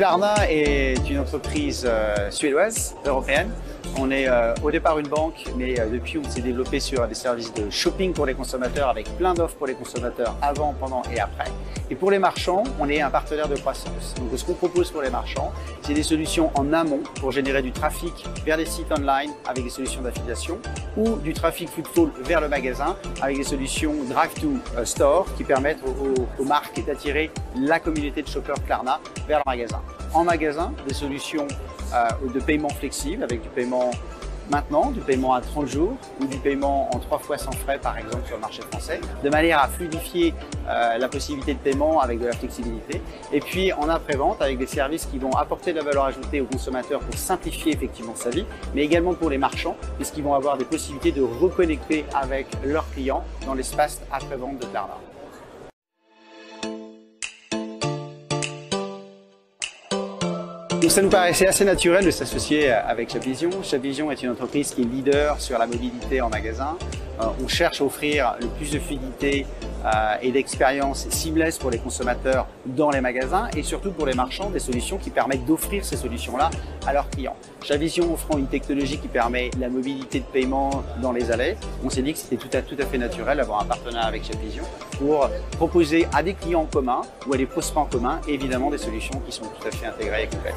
Klarna est une entreprise suédoise, européenne. On est au départ une banque, mais depuis on s'est développé sur des services de shopping pour les consommateurs avec plein d'offres pour les consommateurs avant, pendant et après. Et pour les marchands, on est un partenaire de croissance. Donc ce qu'on propose pour les marchands, c'est des solutions en amont pour générer du trafic vers les sites online avec des solutions d'affiliation ou du trafic footfall vers le magasin avec des solutions drive to store qui permettent aux marques d'attirer la communauté de shoppers Klarna vers le magasin. En magasin, des solutions de paiement flexible avec du paiement maintenant, du paiement à 30 jours ou du paiement en 3 fois sans frais par exemple sur le marché français, de manière à fluidifier la possibilité de paiement avec de la flexibilité. Et puis en après-vente avec des services qui vont apporter de la valeur ajoutée aux consommateurs pour simplifier effectivement sa vie, mais également pour les marchands puisqu'ils vont avoir des possibilités de reconnecter avec leurs clients dans l'espace après-vente de Klarna. Donc ça nous paraissait assez naturel de s'associer avec ShopVision. ShopVision est une entreprise qui est leader sur la mobilité en magasin. On cherche à offrir le plus de fluidité et d'expérience seamless pour les consommateurs dans les magasins et surtout pour les marchands, des solutions qui permettent d'offrir ces solutions-là à leurs clients. ShopVision offrant une technologie qui permet la mobilité de paiement dans les allées, on s'est dit que c'était tout à fait naturel d'avoir un partenariat avec ShopVision pour proposer à des clients communs ou à des prospects communs évidemment des solutions qui sont tout à fait intégrées et complètes.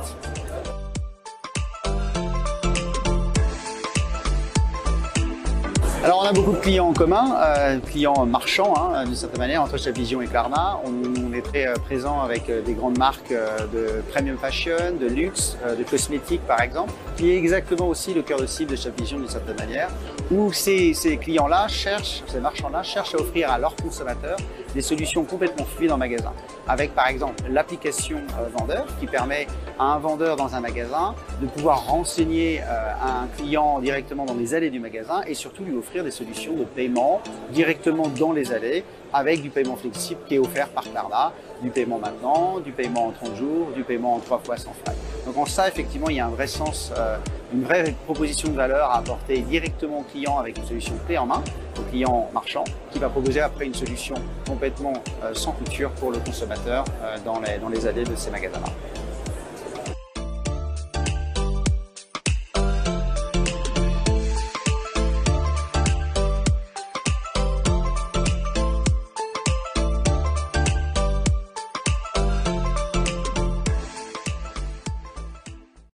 Alors on a beaucoup de clients en commun, clients marchands d'une certaine manière entre ShopVision et Klarna. On est très présent avec des grandes marques de premium fashion, de luxe, de cosmétiques par exemple, qui est exactement aussi le cœur de cible de ShopVision d'une certaine manière, où ces clients-là ces marchands-là cherchent à offrir à leurs consommateurs des solutions complètement fluides en magasin, avec par exemple l'application vendeur qui permet à un vendeur dans un magasin de pouvoir renseigner un client directement dans les allées du magasin et surtout lui offrir des solutions de paiement directement dans les allées avec du paiement flexible qui est offert par Klarna, du paiement maintenant, du paiement en 30 jours, du paiement en 3 fois sans frais. Donc en ça, effectivement, il y a un vrai sens, une vraie proposition de valeur à apporter directement au client avec une solution clé en main, au client marchand, qui va proposer après une solution complètement sans couture pour le consommateur dans les allées de ces magasins-là.